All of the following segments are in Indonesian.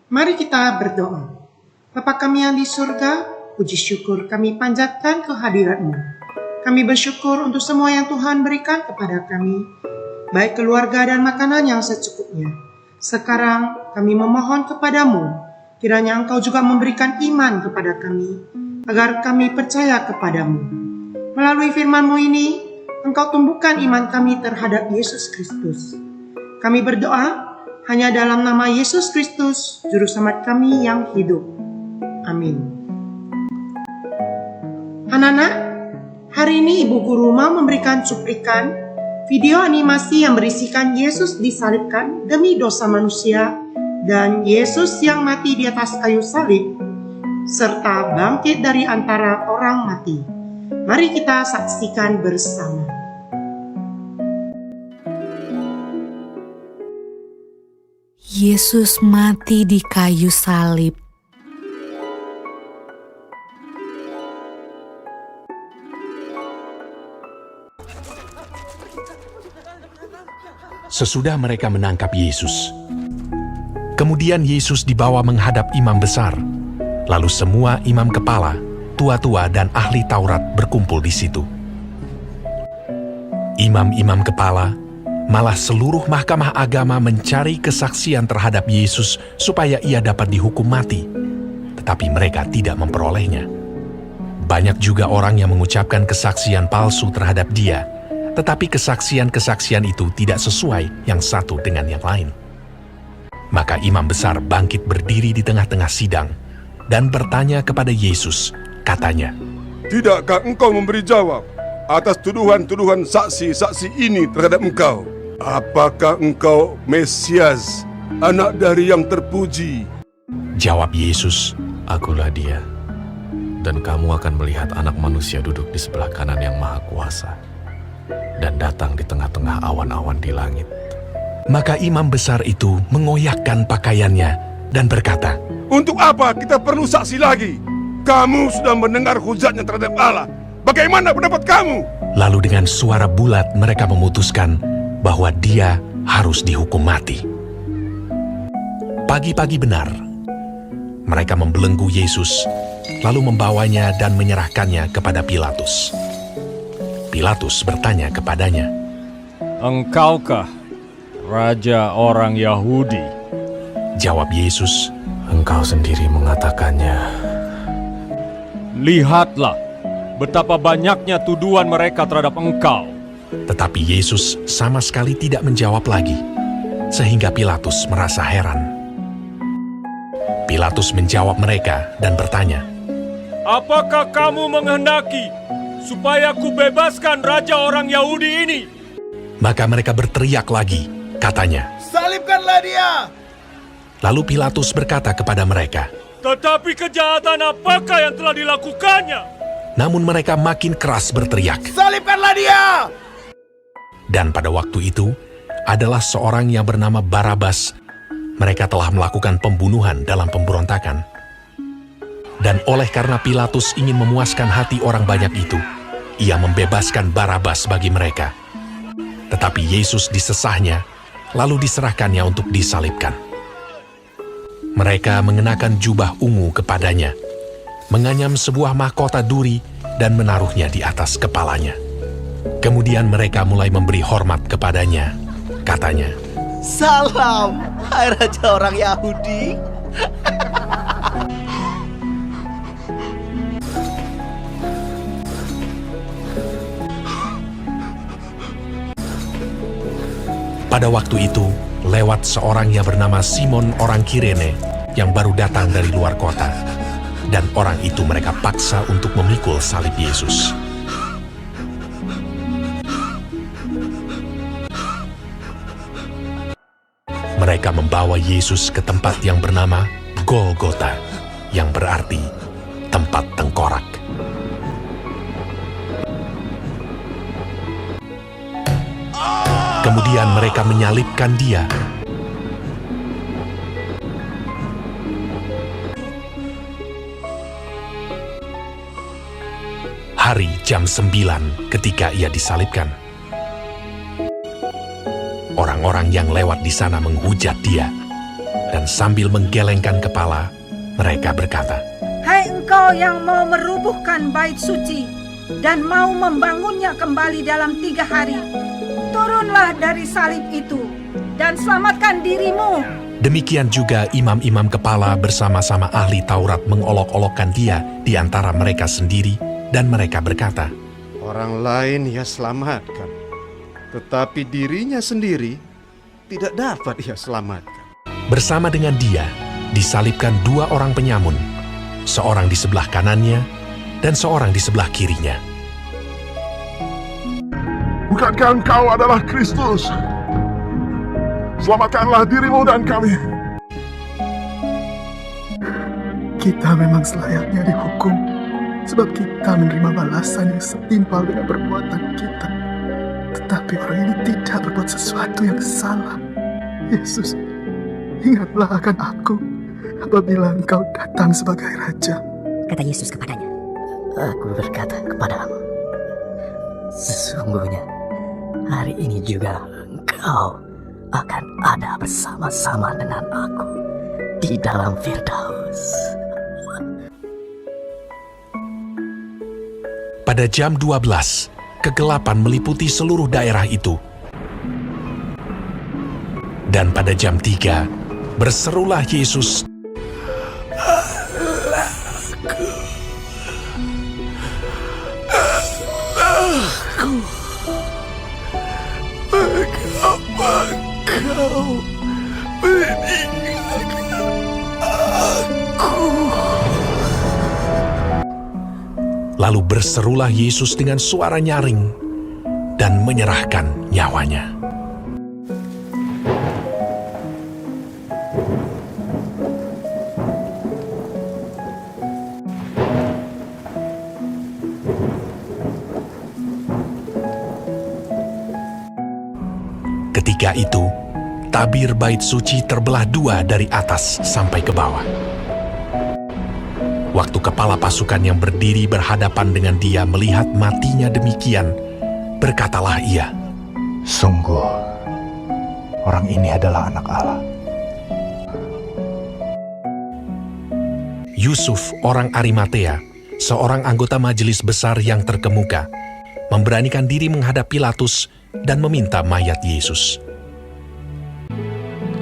Mari kita berdoa. Bapa kami yang di surga, puji syukur kami panjatkan kehadirat-Mu. Kami bersyukur untuk semua yang Tuhan berikan kepada kami, baik keluarga dan makanan yang secukupnya. Sekarang kami memohon kepadamu, kiranya Engkau juga memberikan iman kepada kami, agar kami percaya kepadamu. Melalui firman-Mu ini, Engkau tumbuhkan iman kami terhadap Yesus Kristus. Kami berdoa hanya dalam nama Yesus Kristus, Juru Selamat kami yang hidup. Amin. Anak-anak, hari ini Ibu Guru mau memberikan cuplikan video animasi yang berisikan Yesus disalibkan demi dosa manusia dan Yesus yang mati di atas kayu salib, serta bangkit dari antara orang mati. Mari kita saksikan bersama. Yesus mati di kayu salib. Sesudah mereka menangkap Yesus, kemudian Yesus dibawa menghadap imam besar. Lalu semua imam kepala, tua-tua dan ahli Taurat berkumpul di situ. Imam-imam kepala, malah seluruh mahkamah agama mencari kesaksian terhadap Yesus supaya ia dapat dihukum mati. Tetapi mereka tidak memperolehnya. Banyak juga orang yang mengucapkan kesaksian palsu terhadap dia, tetapi kesaksian-kesaksian itu tidak sesuai yang satu dengan yang lain. Maka imam besar bangkit berdiri di tengah-tengah sidang dan bertanya kepada Yesus, katanya, "Tidakkah engkau memberi jawab atas tuduhan-tuduhan saksi-saksi ini terhadap engkau? Apakah engkau Mesias, anak dari yang terpuji?" Jawab Yesus, "Akulah dia, dan kamu akan melihat Anak Manusia duduk di sebelah kanan yang Maha Kuasa, dan datang di tengah-tengah awan-awan di langit." Maka imam besar itu mengoyakkan pakaiannya dan berkata, "Untuk apa kita perlu saksi lagi? Kamu sudah mendengar hujatnya terhadap Allah. Bagaimana pendapat kamu?" Lalu dengan suara bulat mereka memutuskan bahwa dia harus dihukum mati. Pagi-pagi benar, mereka membelenggu Yesus, lalu membawanya dan menyerahkannya kepada Pilatus. Pilatus bertanya kepadanya, "Engkaukah Raja orang Yahudi?" Jawab Yesus, "Engkau sendiri mengatakannya." "Lihatlah betapa banyaknya tuduhan mereka terhadap engkau." Tetapi Yesus sama sekali tidak menjawab lagi, sehingga Pilatus merasa heran. Pilatus menjawab mereka dan bertanya, "Apakah kamu menghendaki supaya kubebaskan Raja orang Yahudi ini?" Maka mereka berteriak lagi, katanya, "Salibkanlah dia!" Lalu Pilatus berkata kepada mereka, "Tetapi kejahatan apakah yang telah dilakukannya?" Namun mereka makin keras berteriak. "Salibkanlah dia!" Dan pada waktu itu adalah seorang yang bernama Barabas. Mereka telah melakukan pembunuhan dalam pemberontakan. Dan oleh karena Pilatus ingin memuaskan hati orang banyak itu, ia membebaskan Barabas bagi mereka. Tetapi Yesus disesahnya, lalu diserahkannya untuk disalibkan. Mereka mengenakan jubah ungu kepadanya, menganyam sebuah mahkota duri dan menaruhnya di atas kepalanya. Kemudian mereka mulai memberi hormat kepadanya. Katanya, "Salam, hai Raja orang Yahudi." pada waktu itu lewat seorang yang bernama Simon orang Kirene yang baru datang dari luar kota. Dan orang itu mereka paksa untuk memikul salib Yesus. Mereka membawa Yesus ke tempat yang bernama Golgota, yang berarti tempat tengkorak. Kemudian mereka menyalibkan dia. Hari jam 9 ketika ia disalibkan. Orang-orang yang lewat di sana menghujat dia. Dan sambil menggelengkan kepala, mereka berkata, Hai engkau yang mau merubuhkan bait suci dan mau membangunnya kembali dalam 3 hari, turunlah dari salib itu dan selamatkan dirimu. Demikian juga imam-imam kepala bersama-sama ahli Taurat mengolok-olokkan dia di antara mereka sendiri, dan mereka berkata, Orang lain ia selamatkan, tetapi dirinya sendiri tidak dapat ia selamatkan. Bersama dengan dia disalibkan 2 orang penyamun, seorang di sebelah kanannya dan seorang di sebelah kirinya. Bukankah engkau adalah Kristus? Selamatkanlah dirimu dan kami. Kita memang selayaknya dihukum, sebab kita menerima balasan yang setimpal dengan perbuatan kita. Tetapi orang ini tidak berbuat sesuatu yang salah. Yesus, ingatlah akan aku apabila engkau datang sebagai Raja. Kata Yesus kepadanya, Aku berkata kepadamu, sesungguhnya hari ini juga engkau akan ada bersama-sama dengan aku di dalam Firdaus. Pada jam 12, kegelapan meliputi seluruh daerah itu. Dan pada jam 3, berserulah Yesus, Mengapa kau meninggalkan aku? Lalu berserulah Yesus dengan suara nyaring dan menyerahkan nyawanya. Ketika itu, tabir bait suci terbelah 2 dari atas sampai ke bawah. Waktu kepala pasukan yang berdiri berhadapan dengan dia melihat matinya demikian, berkatalah ia, Sungguh, orang ini adalah anak Allah. Yusuf, orang Arimatea, seorang anggota majelis besar yang terkemuka, memberanikan diri menghadap Pilatus dan meminta mayat Yesus.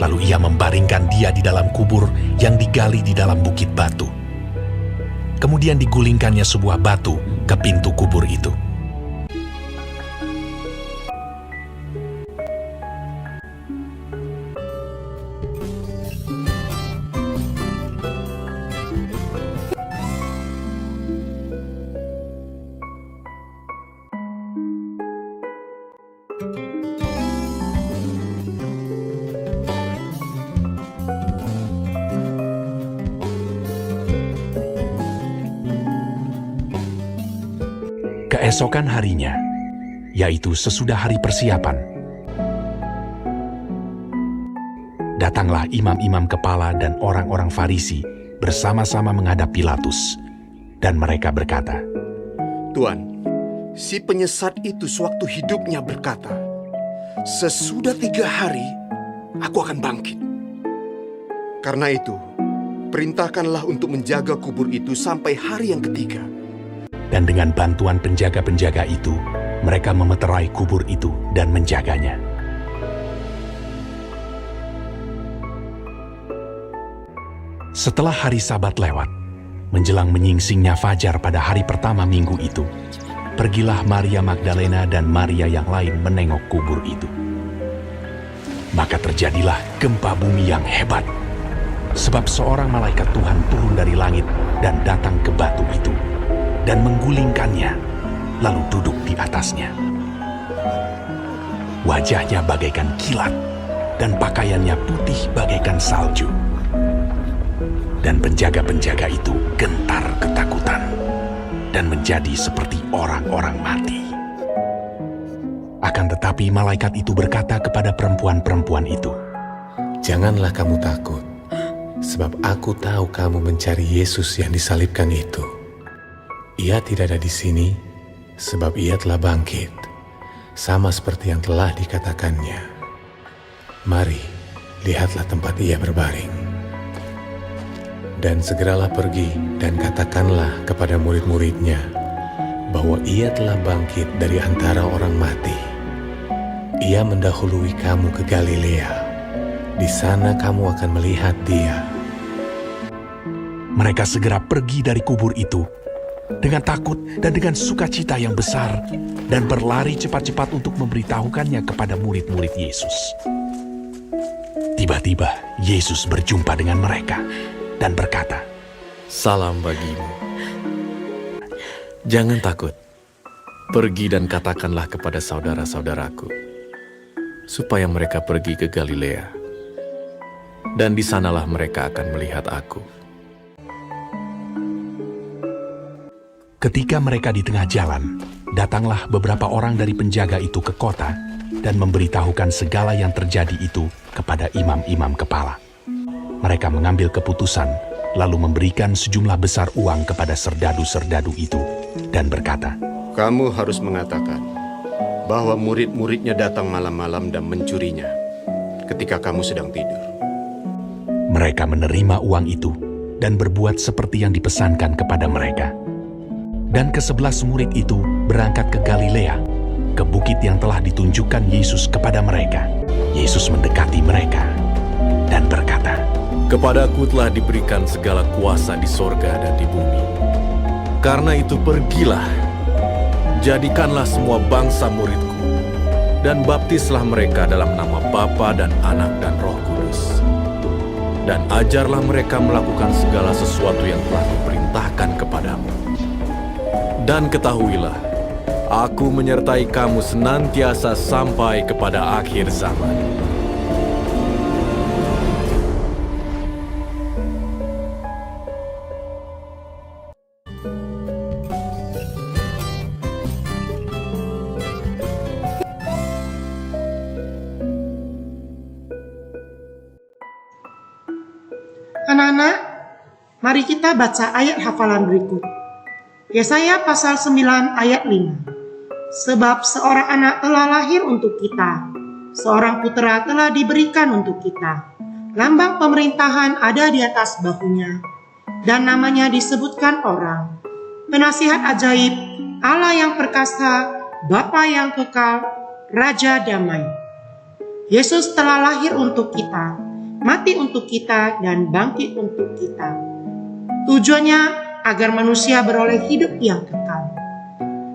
Lalu ia membaringkan dia di dalam kubur yang digali di dalam bukit batu. Kemudian digulingkannya sebuah batu ke pintu kubur itu. Keesokan harinya, yaitu sesudah hari persiapan, datanglah imam-imam kepala dan orang-orang Farisi bersama-sama menghadap Pilatus, dan mereka berkata, Tuan, si penyesat itu sewaktu hidupnya berkata, sesudah 3 hari, aku akan bangkit. Karena itu, perintahkanlah untuk menjaga kubur itu sampai hari yang ketiga. Dan dengan bantuan penjaga-penjaga itu, mereka memeterai kubur itu dan menjaganya. Setelah hari Sabat lewat, menjelang menyingsingnya fajar pada hari pertama minggu itu, pergilah Maria Magdalena dan Maria yang lain menengok kubur itu. Maka terjadilah gempa bumi yang hebat, sebab seorang malaikat Tuhan turun dari langit dan datang ke batu itu, dan menggulingkannya, lalu duduk di atasnya. Wajahnya bagaikan kilat, dan pakaiannya putih bagaikan salju. Dan penjaga-penjaga itu gentar ketakutan, dan menjadi seperti orang-orang mati. Akan tetapi malaikat itu berkata kepada perempuan-perempuan itu, Janganlah kamu takut, sebab aku tahu kamu mencari Yesus yang disalibkan itu. Ia tidak ada di sini, sebab ia telah bangkit, sama seperti yang telah dikatakannya. Mari, lihatlah tempat ia berbaring. Dan segeralah pergi dan katakanlah kepada murid-muridnya bahwa ia telah bangkit dari antara orang mati. Ia mendahului kamu ke Galilea. Di sana kamu akan melihat dia. Mereka segera pergi dari kubur itu dengan takut dan dengan sukacita yang besar dan berlari cepat-cepat untuk memberitahukannya kepada murid-murid Yesus. Tiba-tiba Yesus berjumpa dengan mereka dan berkata, Salam bagimu. Jangan takut. Pergi dan katakanlah kepada saudara-saudaraku, supaya mereka pergi ke Galilea. Dan di sanalah mereka akan melihat aku. Ketika mereka di tengah jalan, datanglah beberapa orang dari penjaga itu ke kota dan memberitahukan segala yang terjadi itu kepada imam-imam kepala. Mereka mengambil keputusan, lalu memberikan sejumlah besar uang kepada serdadu-serdadu itu, dan berkata, Kamu harus mengatakan bahwa murid-muridnya datang malam-malam dan mencurinya ketika kamu sedang tidur. Mereka menerima uang itu dan berbuat seperti yang dipesankan kepada mereka. Dan ke-11 murid itu berangkat ke Galilea, ke bukit yang telah ditunjukkan Yesus kepada mereka. Yesus mendekati mereka dan berkata, Kepadaku telah diberikan segala kuasa di sorga dan di bumi. Karena itu pergilah, jadikanlah semua bangsa muridku, dan baptislah mereka dalam nama Bapa dan Anak dan Roh Kudus. Dan ajarlah mereka melakukan segala sesuatu yang telah kuperintahkan kepadamu. Dan ketahuilah, aku menyertai kamu senantiasa sampai kepada akhir zaman. Anak-anak, mari kita baca ayat hafalan berikut. Yesaya pasal 9 ayat 5. Sebab seorang anak telah lahir untuk kita, seorang putera telah diberikan untuk kita. Lambang pemerintahan ada di atas bahunya, dan namanya disebutkan orang. Penasihat ajaib, Allah yang perkasa, Bapa yang kekal, Raja damai. Yesus telah lahir untuk kita, mati untuk kita, dan bangkit untuk kita. Tujuannya agar manusia beroleh hidup yang kekal.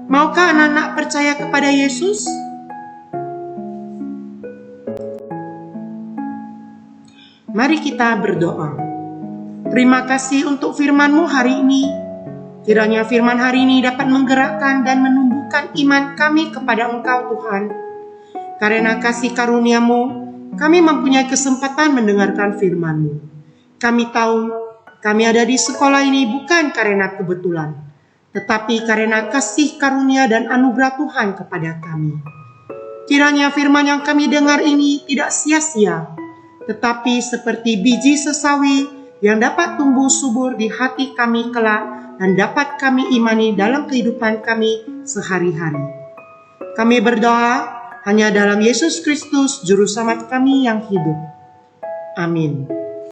Maukah anak-anak percaya kepada Yesus? Mari kita berdoa. Terima kasih untuk firman-Mu hari ini. Kiranya firman hari ini dapat menggerakkan dan menumbuhkan iman kami kepada Engkau, Tuhan. Karena kasih karunia-Mu, kami mempunyai kesempatan mendengarkan firman-Mu. Kami tahu kami ada di sekolah ini bukan karena kebetulan, tetapi karena kasih karunia dan anugerah Tuhan kepada kami. Kiranya firman yang kami dengar ini tidak sia-sia, tetapi seperti biji sesawi yang dapat tumbuh subur di hati kami kelak dan dapat kami imani dalam kehidupan kami sehari-hari. Kami berdoa hanya dalam Yesus Kristus, Juru Selamat kami yang hidup. Amin.